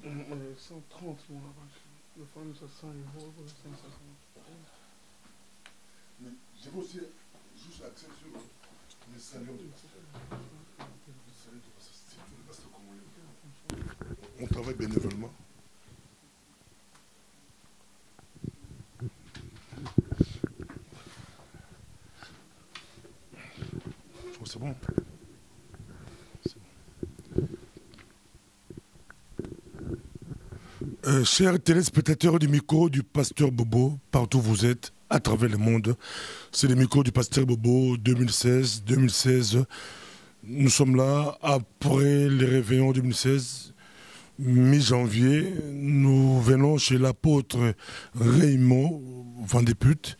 130 mon avance. Le fameux 700 euros, 560. Mais je veux aussi juste accès sur les salaires du pasteur. Le salaire du pasteur, c'est tout le pasteur congolais. On travaille bénévolement. Oh, c'est bon. Chers téléspectateurs du micro du pasteur Bobo, partout où vous êtes, à travers le monde, c'est le micro du pasteur Bobo 2016. Nous sommes là après les réveillons 2016, mi-janvier. Nous venons chez l'apôtre Raymond Van de Putte.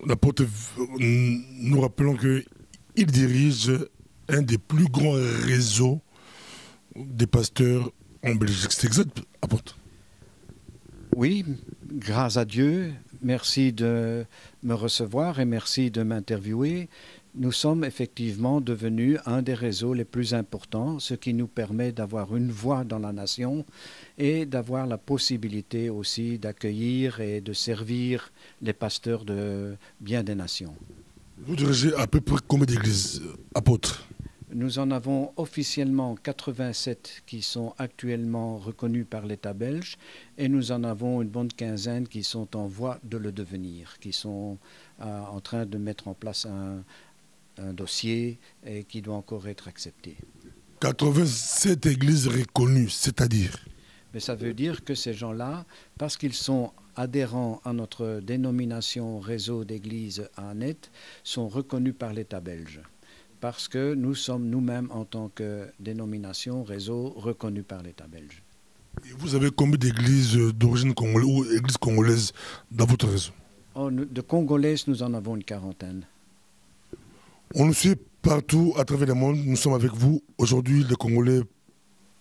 L'apôtre, nous rappelons qu'il dirige un des plus grands réseaux des pasteurs en Belgique. C'est exact, apôtre? Oui, grâce à Dieu, merci de me recevoir et merci de m'interviewer. Nous sommes effectivement devenus un des réseaux les plus importants, ce qui nous permet d'avoir une voix dans la nation et d'avoir la possibilité aussi d'accueillir et de servir les pasteurs de bien des nations. Vous dirigez à peu près combien d'églises, apôtre? Nous en avons officiellement 87 qui sont actuellement reconnus par l'État belge et nous en avons une bonne quinzaine qui sont en voie de le devenir, qui sont en train de mettre en place un dossier et qui doit encore être accepté. 87 églises reconnues, c'est-à-dire? Mais ça veut dire que ces gens-là, parce qu'ils sont adhérents à notre dénomination réseau d'églises ANET, sont reconnus par l'État belge. Parce que nous sommes nous-mêmes en tant que dénomination réseau reconnue par l'État belge. Et vous avez combien d'églises d'origine congolaise ou églises congolaises dans votre réseau? De congolaises, nous en avons une quarantaine. On nous suit partout à travers le monde. Nous sommes avec vous. Aujourd'hui, les Congolais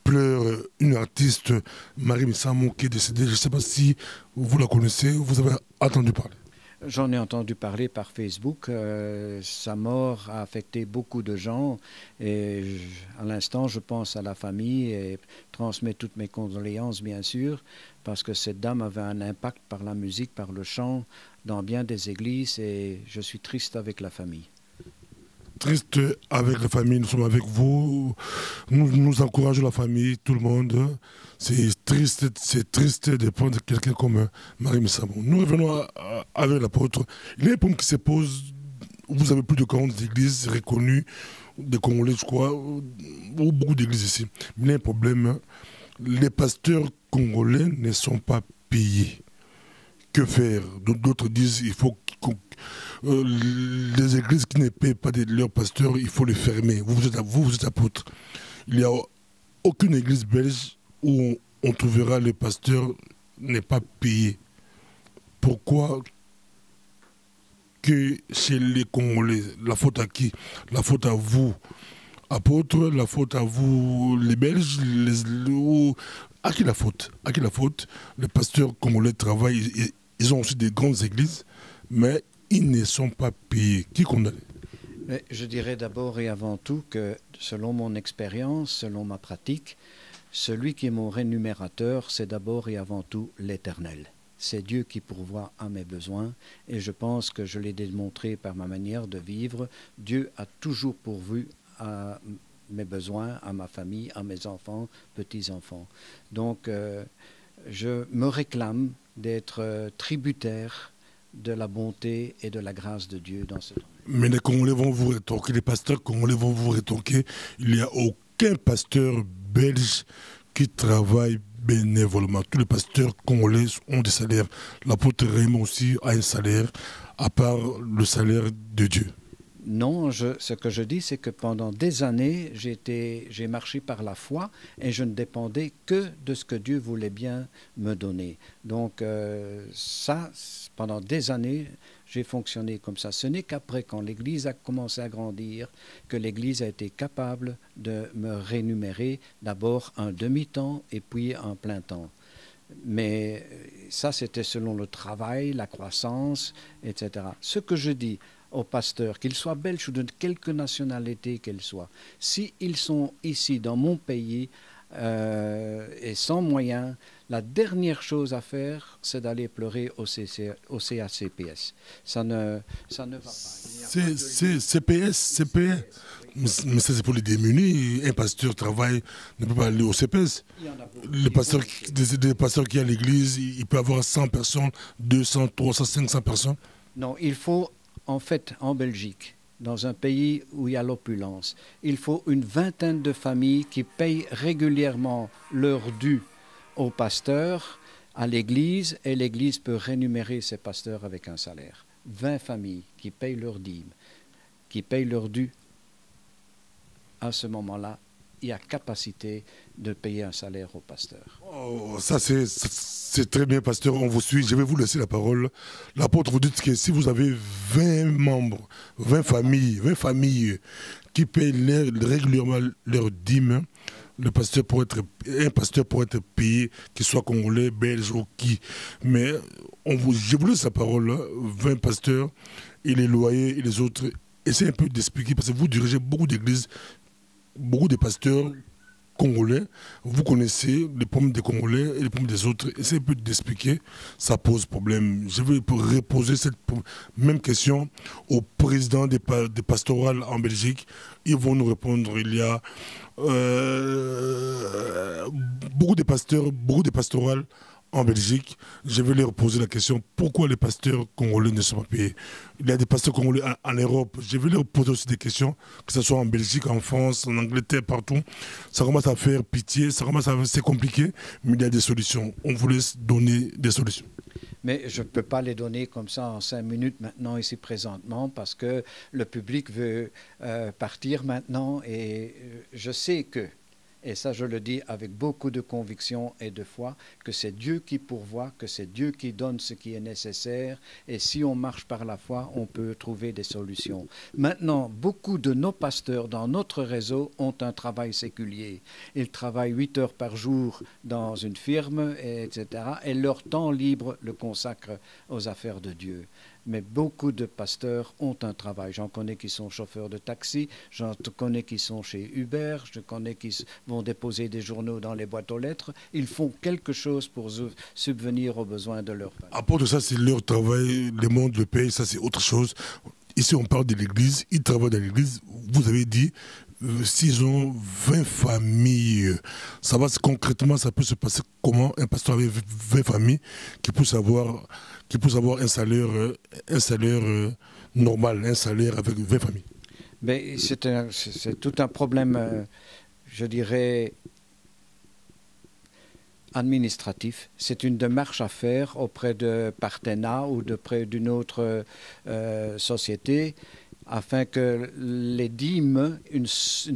pleurent une artiste, Marie Missamo, qui est décédée. Je ne sais pas si vous la connaissez, vous avez entendu parler. J'en ai entendu parler par Facebook. Sa mort a affecté beaucoup de gens. Et à l'instant, je pense à la famille et transmets toutes mes condoléances, bien sûr, parce que cette dame avait un impact par la musique, par le chant, dans bien des églises. Et je suis triste avec la famille. Triste avec la famille, nous sommes avec vous. Nous encourageons la famille, tout le monde. C'est triste de prendre quelqu'un comme Marie Missamo. Nous revenons avec l'apôtre. Il y a un problème qui se pose. Vous avez plus de 40 églises reconnues, des Congolais, je crois, ou beaucoup d'églises ici. Mais il y a un problème. Les pasteurs congolais ne sont pas payés. Que faire? D'autres disent qu'il faut les églises qui ne payent pas leurs pasteurs, il faut les fermer. Vous êtes apôtre. Il n'y a aucune église belge où on trouvera les pasteurs n'est pas payé. Pourquoi que chez les Congolais, la faute à qui? La faute à vous, apôtres, la faute à vous, les Belges, à qui la faute? À qui la faute? Les pasteurs congolais travaillent, ils ont aussi des grandes églises, mais ils ne sont pas payés. Qui condamne? Je dirais d'abord et avant tout que, selon mon expérience, selon ma pratique, celui qui est mon rémunérateur, c'est d'abord et avant tout l'Éternel. C'est Dieu qui pourvoit à mes besoins et je pense que je l'ai démontré par ma manière de vivre. Dieu a toujours pourvu à mes besoins, à ma famille, à mes enfants, petits-enfants. Donc, je me réclame d'être tributaire de la bonté et de la grâce de Dieu dans ce domaine. Mais les Congolais vont vous rétorquer, les pasteurs congolais vont vous rétorquer. Il n'y a aucun pasteur belge qui travaille bénévolement. Tous les pasteurs congolais ont des salaires. L'apôtre Raymond aussi a un salaire, à part le salaire de Dieu. Non, ce que je dis, c'est que pendant des années, j'ai marché par la foi et je ne dépendais que de ce que Dieu voulait bien me donner. Donc pendant des années, j'ai fonctionné comme ça. Ce n'est qu'après, quand l'Église a commencé à grandir, que l'Église a été capable de me rémunérer d'abord un demi-temps et puis un plein temps. Mais ça, c'était selon le travail, la croissance, etc. Ce que je dis aux pasteurs, qu'ils soient belges ou de quelque nationalité qu'elles soient, s'ils sont ici dans mon pays, et sans moyens, la dernière chose à faire, c'est d'aller pleurer au CACPS. Ça ne va pas. C'est CPS. Mais ça, c'est pour les démunis. Un pasteur travaille, ne peut pas aller au CPS. Les pasteurs qui est à l'église, il peut avoir 100 personnes, 200, 300, 500 personnes. Non, il faut, en fait, en Belgique, dans un pays où il y a l'opulence, il faut une vingtaine de familles qui payent régulièrement leur dû aux pasteurs, à l'église, et l'église peut rémunérer ces pasteurs avec un salaire. 20 familles qui payent leur dîme, qui payent leur dû. À ce moment-là, il y a capacité de payer un salaire aux pasteurs. Oh, ça, c'est très bien, pasteur. On vous suit. Je vais vous laisser la parole. L'apôtre, vous dites que si vous avez 20 membres, 20 familles qui payent régulièrement leur dîme, un pasteur pourrait être payé, qu'il soit congolais, belge ou qui. Mais je vous laisse la parole. 20 pasteurs et les loyers et les autres. Essayez un peu d'expliquer, parce que vous dirigez beaucoup d'églises, beaucoup de pasteurs congolais, vous connaissez les problèmes des Congolais et les problèmes des autres. Essayez un peu d'expliquer, ça pose problème. Je vais reposer cette même question au président des pastorales en Belgique. Ils vont nous répondre. Il y a beaucoup de pastorales en Belgique. Je vais leur poser la question, pourquoi les pasteurs congolais ne sont pas payés? Il y a des pasteurs congolais en Europe. Je vais leur poser aussi des questions, que ce soit en Belgique, en France, en Angleterre, partout. Ça commence à faire pitié, c'est compliqué, mais il y a des solutions. On vous laisse donner des solutions. Mais je ne peux pas les donner comme ça en 5 minutes maintenant, ici présentement, parce que le public veut partir maintenant et je sais que, et ça je le dis avec beaucoup de conviction et de foi, que c'est Dieu qui pourvoit, que c'est Dieu qui donne ce qui est nécessaire, et si on marche par la foi, on peut trouver des solutions. Maintenant, beaucoup de nos pasteurs dans notre réseau ont un travail séculier. Ils travaillent 8 heures par jour dans une firme, etc., et leur temps libre le consacrent aux affaires de Dieu. Mais beaucoup de pasteurs ont un travail. J'en connais qui sont chauffeurs de taxi, j'en connais qui sont chez Uber, je connais qui vont déposer des journaux dans les boîtes aux lettres. Ils font quelque chose pour subvenir aux besoins de leur famille. À part de ça, c'est leur travail, le monde le paye, ça c'est autre chose. Ici, on parle de l'église, ils travaillent dans l'église. Vous avez dit, s'ils ont 20 familles, ça va concrètement, ça peut se passer comment? Un pasteur avec 20 familles qui puisse avoir un salaire normal, un salaire avec 20 familles. Mais c'est tout un problème, je dirais, administratif. C'est une démarche à faire auprès de Partena ou auprès d'une autre société, afin que les dîmes, une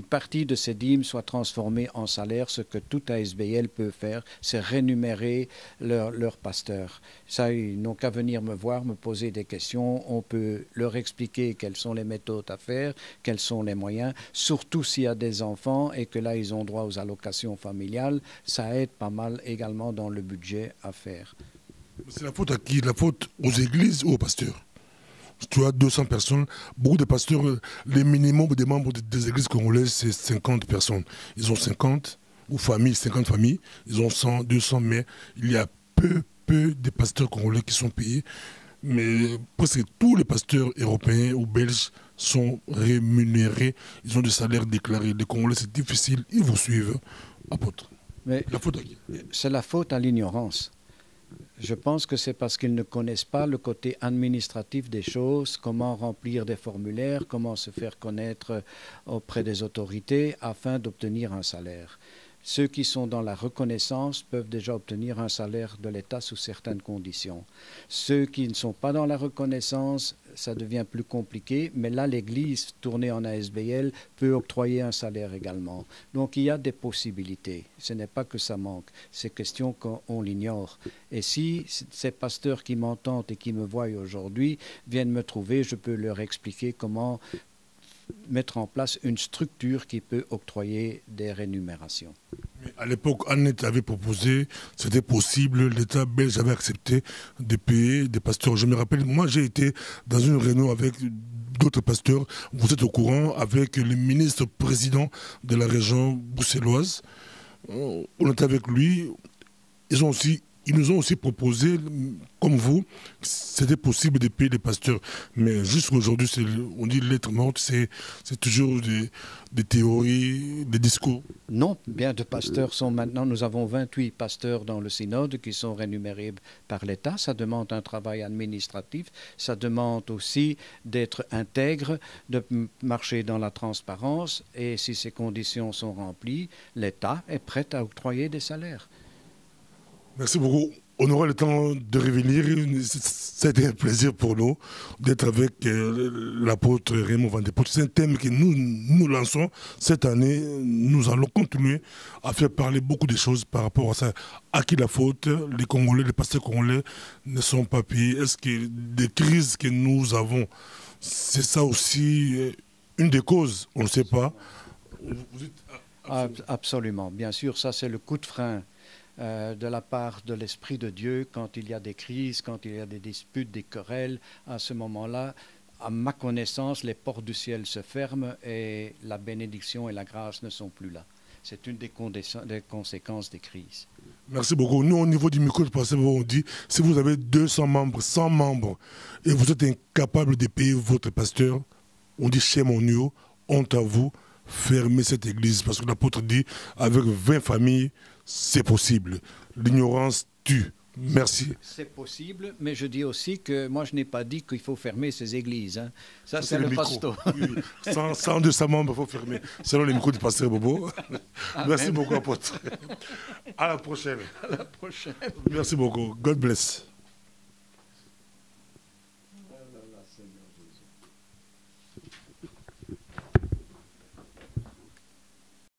partie de ces dîmes soit transformée en salaire. Ce que tout ASBL peut faire, c'est rémunérer leur pasteur. Ça, ils n'ont qu'à venir me voir, me poser des questions. On peut leur expliquer quelles sont les méthodes à faire, quels sont les moyens. Surtout s'il y a des enfants et que là, ils ont droit aux allocations familiales. Ça aide pas mal également dans le budget à faire. C'est la faute à qui? La faute aux églises ou aux pasteurs? Tu as 200 personnes, beaucoup de pasteurs, le minimum des membres des églises congolaises, c'est 50 personnes. Ils ont 50 familles, ils ont 100, 200, mais il y a peu de pasteurs congolais qui sont payés. Mais presque tous les pasteurs européens ou belges sont rémunérés, ils ont des salaires déclarés. Les Congolais, c'est difficile, ils vous suivent, apôtre. Mais la faute à qui? C'est la faute à l'ignorance. Je pense que c'est parce qu'ils ne connaissent pas le côté administratif des choses, comment remplir des formulaires, comment se faire connaître auprès des autorités afin d'obtenir un salaire. Ceux qui sont dans la reconnaissance peuvent déjà obtenir un salaire de l'État sous certaines conditions. Ceux qui ne sont pas dans la reconnaissance, ça devient plus compliqué, mais là, l'Église, tournée en ASBL, peut octroyer un salaire également. Donc, il y a des possibilités. Ce n'est pas que ça manque. C'est question qu'on l'ignore. Et si ces pasteurs qui m'entendent et qui me voient aujourd'hui viennent me trouver, je peux leur expliquer comment mettre en place une structure qui peut octroyer des rémunérations. Mais à l'époque, Annette avait proposé, c'était possible, l'État belge avait accepté de payer des pasteurs. Je me rappelle, moi j'ai été dans une réunion avec d'autres pasteurs, vous êtes au courant, avec le ministre-président de la région bruxelloise. on était avec lui. Ils nous ont aussi proposé, comme vous, c'était possible de payer les pasteurs. Mais jusqu'aujourd'hui, on dit lettre morte, c'est toujours des théories, des discours. Non, bien de pasteurs sont maintenant, nous avons 28 pasteurs dans le synode qui sont rémunérés par l'État. Ça demande un travail administratif, ça demande aussi d'être intègre, de marcher dans la transparence. Et si ces conditions sont remplies, l'État est prêt à octroyer des salaires. Merci beaucoup. On aura le temps de revenir. C'était un plaisir pour nous d'être avec l'apôtre Raymond Van Der Poel. C'est un thème que nous lançons cette année. Nous allons continuer à faire parler beaucoup de choses par rapport à ça. À qui la faute? Les Congolais, les pasteurs congolais ne sont pas payés. Est-ce que des crises que nous avons, c'est ça aussi une des causes? On ne sait pas. Absolument. Bien sûr, ça c'est le coup de frein de la part de l'Esprit de Dieu quand il y a des crises, quand il y a des disputes, des querelles. À ce moment-là, à ma connaissance, les portes du ciel se ferment et la bénédiction et la grâce ne sont plus là. C'est une des conséquences des crises. Merci beaucoup. Nous, au niveau du micro, on dit, si vous avez 200 membres, 100 membres, et vous êtes incapable de payer votre pasteur, on dit chez mon Dieu, honte à vous, fermez cette église. Parce que l'apôtre dit, avec 20 familles, c'est possible. L'ignorance tue. Merci. C'est possible, mais je dis aussi que moi, je n'ai pas dit qu'il faut fermer ces églises. Hein. Ça, c'est le pasteur. Oui. 200 membres, il faut fermer. Selon les micros du pasteur Bobo. Merci beaucoup, apôtre. À la prochaine. À la prochaine. Merci beaucoup. God bless.